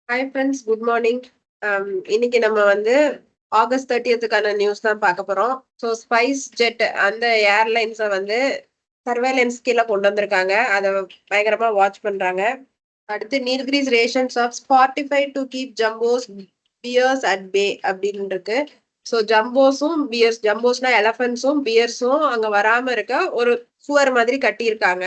Hi friends, good morning. இன்னைக்கு நம்ம வந்து ஆகஸ்ட் 30th நியூஸ் தான் பார்க்க போறோம். ஸோ ஸ்பைஸ் ஜெட் அந்த ஏர்லைன்ஸை வந்து சர்வேலன்ஸ் கீழே கொண்டு வந்திருக்காங்க. அதை பயங்கரமா வாட்ச் பண்றாங்க. அடுத்து Nilgiris rations of Spotify to keep jumbos bears at bay அப்படின்னு இருக்கு. ஸோ ஜம்போஸும் பியர்ஸ், ஜம்போஸ்னா எலஃபன்ஸும் பியர்ஸும் அங்க வராம இருக்க ஒரு சுவர் மாதிரி கட்டியிருக்காங்க.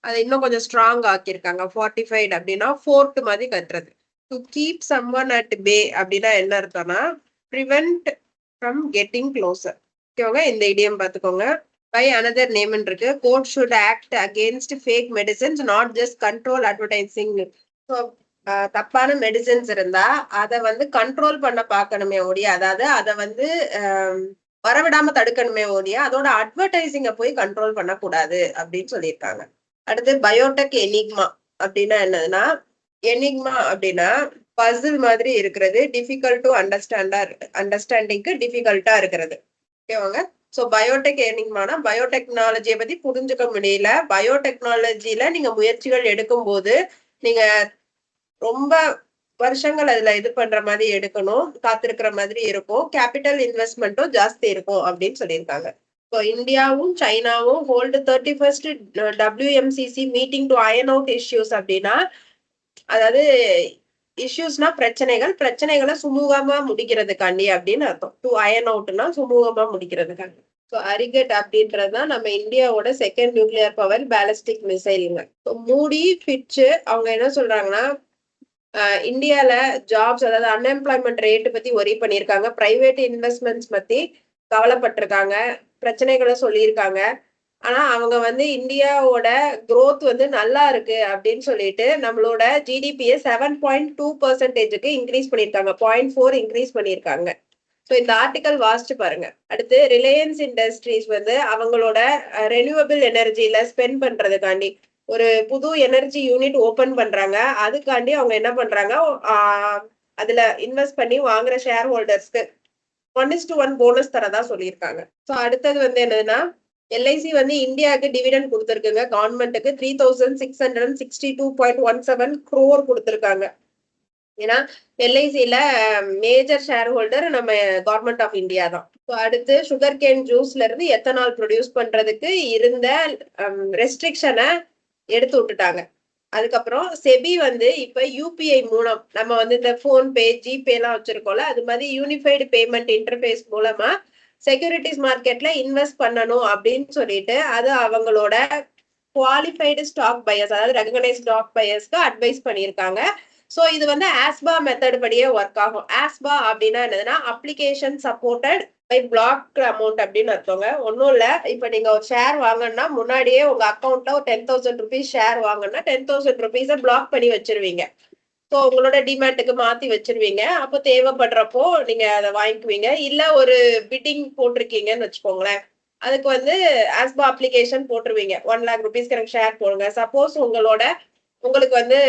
அதை இன்னும் கொஞ்சம் ஸ்ட்ராங் ஆக்கியிருக்காங்க. ஃபார்ட்டிஃபைட் அப்படின்னா ஃபோர்ட் மாதிரி கட்டுறது. டு கீப் சம்ஒன் அட் பே அப்படின்னா என்ன அர்த்தம்னா ப்ரிவென்ட் ஃப்ரம் கெட்டிங் க்ளோசர். ஓகேவாங்க, இந்த இடியம் பார்த்துக்கோங்க. பை அனதர் நேம் இருக்கு. Court should act against fake medicines, not just control advertising. So தப்பான மெடிசன்ஸ் இருந்தா அதை வந்து கண்ட்ரோல் பண்ண பார்க்கணுமே ஓடிய, அதாவது அதை வந்து வரவிடாம தடுக்கணுமே ஓடிய, அதோட அட்வர்டைசிங்கை போய் கண்ட்ரோல் பண்ணக்கூடாது அப்படின்னு சொல்லியிருக்காங்க. அடுத்து பயோடெக் எனிக்மா அப்படின்னா என்னதுன்னா, எனிக்மா அப்படின்னா பசில் மாதிரி இருக்கிறது, டிஃபிகல்ட் டு அண்டர்ஸ்டாண்டிங்க்கு டிஃபிகல்ட்டா இருக்கிறது. ஓகேவாங்க. ஸோ பயோடெக் எனிக்மானா பயோடெக்னாலஜியை பத்தி புரிஞ்சுக்க முடியல. பயோடெக்னாலஜில நீங்க முயற்சிகள் எடுக்கும் போது நீங்க ரொம்ப வருஷங்கள் அதுல இது பண்ற மாதிரி எடுக்கணும், காத்திருக்கிற மாதிரி இருக்கும், கேபிட்டல் இன்வெஸ்ட்மெண்ட்டும் ஜாஸ்தி இருக்கும் அப்படின்னு சொல்லியிருக்காங்க. ஸோ இந்தியாவும் சைனாவும் hold 31st WMCC meeting to iron out issues அப்படின்னா, அதாவது இஷ்யூஸ்னா பிரச்சனைகளை சுமூகமா முடிக்கிறதுக்காண்டி அப்படின்னு அர்த்தம். டு அயர்ன் அவுட்னா சுமூகமா முடிக்கிறதுக்காண்டி. ஸோ அரிகட் அப்படின்றதுதான் நம்ம இந்தியாவோட செகண்ட் நியூக்ளியர் பவர் பேலிஸ்டிக் மிசைலுங்க. ஸோ மூடி ஃபிட்ச் அவங்க என்ன சொல்றாங்கன்னா, இந்தியால ஜாப்ஸ், அதாவது அன்எம்ப்ளாய்மெண்ட் ரேட் பத்தி ஒரி பண்ணியிருக்காங்க, பிரைவேட் இன்வெஸ்ட்மெண்ட்ஸ் பத்தி கவலைப்பட்டிருக்காங்க, பிரச்சனைகளை சொல்லியிருக்காங்க. ஆனா அவங்க வந்து இந்தியாவோட growth வந்து நல்லா இருக்கு அப்படின்னு சொல்லிட்டு நம்மளோட ஜிடிபியை 7.2% இன்க்ரீஸ் பண்ணியிருக்காங்க, 0.4 இன்க்ரீஸ் பண்ணியிருக்காங்க. ஸோ இந்த ஆர்டிக்கல் வாசிச்சு பாருங்க. அடுத்து ரிலையன்ஸ் இண்டஸ்ட்ரீஸ் வந்து அவங்களோட ரெனியூவபிள் எனர்ஜில ஸ்பெண்ட் பண்றதுக்காண்டி ஒரு புது எனர்ஜி யூனிட் ஓபன் பண்றாங்க. அதுக்காண்டி அவங்க என்ன பண்றாங்க, அதுல இன்வெஸ்ட் பண்ணி வாங்குற ஷேர் ஹோல்டர்ஸ்க்கு 1:1 போனஸ் தரதா சொல்லியிருக்காங்க. ஸோ அடுத்தது வந்து என்னதுன்னா, எல்ஐசி வந்து இந்தியாவுக்கு டிவிடெண்ட் கொடுத்துருக்குங்க. கவர்மெண்ட்டுக்கு 3662.17 crore கொடுத்துருக்காங்க. ஏன்னா எல்ஐசியில மேஜர் ஷேர் ஹோல்டர் நம்ம கவர்மெண்ட் ஆஃப் இந்தியா தான். அடுத்து சுகர் கேன் ஜூஸ்ல இருந்து எத்தனால் ப்ரொடியூஸ் பண்றதுக்கு இருந்த ரெஸ்ட்ரிக்ஷனை எடுத்து விட்டுட்டாங்க. அதுக்கப்புறம் செபி வந்து இப்ப யூபிஐ மூலம் நம்ம வந்து இந்த போன்பே, ஜிபே எல்லாம் வச்சிருக்கோம்ல, அது மாதிரி யூனிஃபைடு பேமெண்ட் இன்டர்ஃபேஸ் மூலமா செக்யூரிட்டிஸ் மார்க்கெட்ல இன்வெஸ்ட் பண்ணணும் அப்படின்னு சொல்லிட்டு அது அவங்களோட குவாலிஃபைடு ஸ்டாக் பையர்ஸ், அதாவது ரெகனைஸ்ட் ஸ்டாக் பையர்ஸ்க்கு அட்வைஸ் பண்ணியிருக்காங்க. ஸோ இது வந்து ஆஸ்பா மெத்தட் படியே ஒர்க் ஆகும். ஆஸ்பா அப்படின்னா என்னதுன்னா, application supported by block amount அப்படின்னு அர்த்தங்க. ஒன்றும் இல்லை, இப்போ நீங்க ஒரு ஷேர் வாங்கன்னா முன்னாடியே உங்க அக்கௌண்ட்ல ஒரு 10,000 rupees ஷேர் வாங்கன்னா 10,000 rupees பிளாக் பண்ணி வச்சிருவீங்க. ஸோ உங்களோட டிமேட்டுக்கு மாத்தி வச்சிருவீங்க. அப்போ தேவைப்படுறப்போ நீங்க அதை வாங்கிக்குவீங்க. இல்ல ஒரு பிட்டிங் போட்டிருக்கீங்கன்னு வச்சுக்கோங்களேன், அதுக்கு வந்து ஆஸ்பா அப்ளிகேஷன் போட்டுருவீங்க, 1 lakh rupees எனக்கு ஷேர் போடுங்க. சப்போஸ் உங்களுக்கு வந்து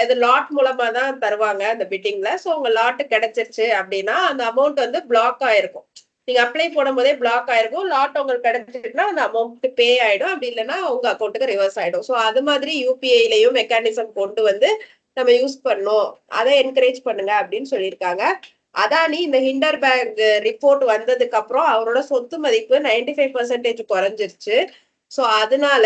இது லாட் மூலமா தான் தருவாங்க அந்த பிட்டிங்ல. ஸோ உங்க லாட் கிடைச்சிருச்சு அப்படின்னா அந்த அமௌண்ட் வந்து பிளாக் ஆயிருக்கும். நீங்க அப்ளை போடும் போதே பிளாக் ஆயிருக்கும். லாட் உங்களுக்கு கிடைச்சிருக்குன்னா அந்த அமௌண்ட் பே ஆயிடும், அப்படி இல்லைன்னா உங்க அக்கௌண்ட்டுக்கு ரிவர்ஸ் ஆயிடும். ஸோ அது மாதிரி யூபிஐலையும் மெக்கானிசம் கொண்டு வந்து நம்ம யூஸ் பண்ணோம், அதை என்கரேஜ் பண்ணுங்க அப்படின்னு சொல்லியிருக்காங்க. அதானி இந்த ஹிண்டர்பேக் ரிப்போர்ட் வந்ததுக்கு அப்புறம் அவரோட சொத்து மதிப்பு 95% குறைஞ்சிருச்சு. ஸோ அதனால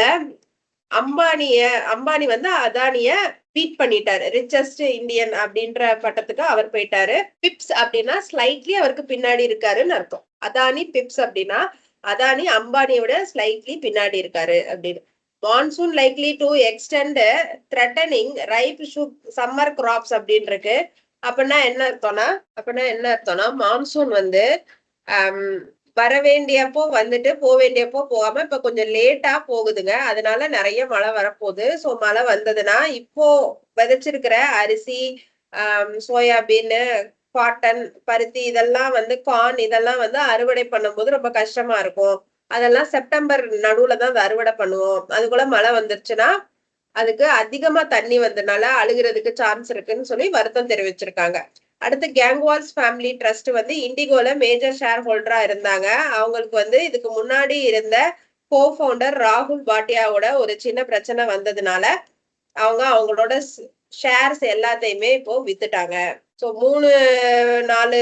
அம்பானி வந்து அதானிய பீட் பண்ணிட்டாரு, ரிச்சஸ்ட் இந்தியன் அப்படின்ற பட்டத்துக்கு அவர் போயிட்டாரு. பிப்ஸ் அப்படின்னா ஸ்லைட்லி அவருக்கு பின்னாடி இருக்காருன்னு அர்த்தம். அதானி பிப்ஸ் அப்படின்னா அதானி அம்பானியோட ஸ்லைட்லி பின்னாடி இருக்காரு அப்படின்னு. Monsoon likely to extend threatening ripe summer crops அப்படின்னு இருக்கு. அப்படின்னா என்ன அர்த்தம்னா மான்சூன் வந்து வர வேண்டியப்போ வந்துட்டு போக வேண்டியப்போ போகாம இப்ப கொஞ்சம் லேட்டா போகுதுங்க. அதனால நிறைய மழை வரப்போகுது. ஸோ மழை வந்ததுன்னா இப்போ விதைச்சிருக்கிற அரிசி, சோயாபீன், காட்டன், பருத்தி இதெல்லாம் வந்து கார்ன் இதெல்லாம் வந்து அறுவடை பண்ணும்போது ரொம்ப கஷ்டமா இருக்கும். அதெல்லாம் செப்டம்பர் நடுவுல தான் அதை அறுவடை பண்ணுவோம். அதுக்குள்ள மழை வந்துருச்சுன்னா அதுக்கு அதிகமா தண்ணி வந்ததுனால அழுகிறதுக்கு சான்ஸ் இருக்குன்னு சொல்லி வருத்தம் தெரிவிச்சிருக்காங்க. அடுத்து கேங்வால்ஸ் ஃபேமிலி ட்ரஸ்ட் வந்து இண்டிகோல மேஜர் ஷேர் ஹோல்டரா இருந்தாங்க. அவங்களுக்கு வந்து இதுக்கு முன்னாடி இருந்த கோ ஃபவுண்டர் ராகுல் பாட்டியாவோட ஒரு சின்ன பிரச்சனை வந்ததுனால அவங்களோட ஷேர்ஸ் எல்லாத்தையுமே இப்போ வித்துட்டாங்க. ஸோ 3-4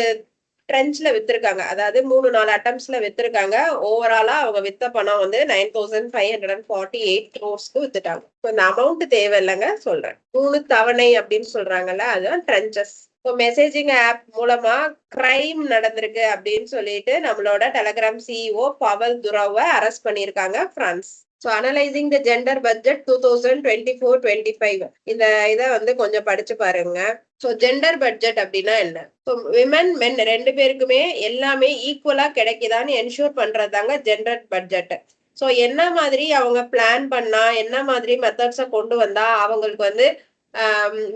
ட்ரெஞ்ச்ல வித்திருக்காங்க. அதாவது 3-4 அட்டம்ப்ட்ஸ்ல வித்திருக்காங்க. ஓவராலா அவங்க வித்த பணம் வந்து 9548 crores வித்துட்டாங்க. ஸோ இந்த அமௌண்ட் தேவையில்லைங்க சொல்றேன். 3 தவணை அப்படின்னு சொல்றாங்கல்ல, அதுதான் ட்ரென்ச்சஸ். ஸோ மெசேஜிங் ஆப் மூலமா கிரைம் நடந்திருக்கு அப்படின்னு சொல்லிட்டு நம்மளோட டெலகிராம் சிஇஓ பவல் துராவை அரெஸ்ட் பண்ணியிருக்காங்க France. So analysing the gender budget 2024-25 இந்த இதை வந்து கொஞ்சம் படிச்சு பாருங்க. ஸோ ஜெண்டர் பட்ஜெட் அப்படின்னா என்ன? ஸோ விமன் மென் 2 பேருக்குமே எல்லாமே ஈக்குவலா கிடைக்குதான்னு என்ஷூர் பண்றதாங்க ஜெண்டர் பட்ஜெட். ஸோ என்ன மாதிரி அவங்க பிளான் பண்ணா, என்ன மாதிரி மெத்தட்ஸை கொண்டு வந்தா அவங்களுக்கு வந்து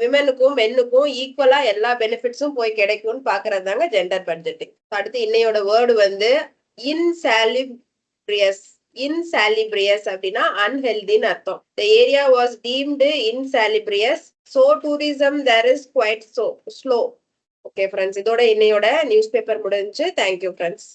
விமனுக்கும் மென்னுக்கும் ஈக்குவலா எல்லா பெனிஃபிட்ஸும் போய் கிடைக்கும்னு பாக்குறது தாங்க ஜெண்டர் பட்ஜெட்டிங். அடுத்து இன்னையோட வேர்டு வந்து இன்சாலிபிரியஸ். இன்சாலிபிரியஸ் அப்படின்னா அன்ஹெல்தின்னு அர்த்தம். The area was deemed insalubrious, so tourism there is quite so slow. Okay friends, இதோட இன்னையோட நியூஸ் பேப்பர் முடிஞ்சு. Thank you friends.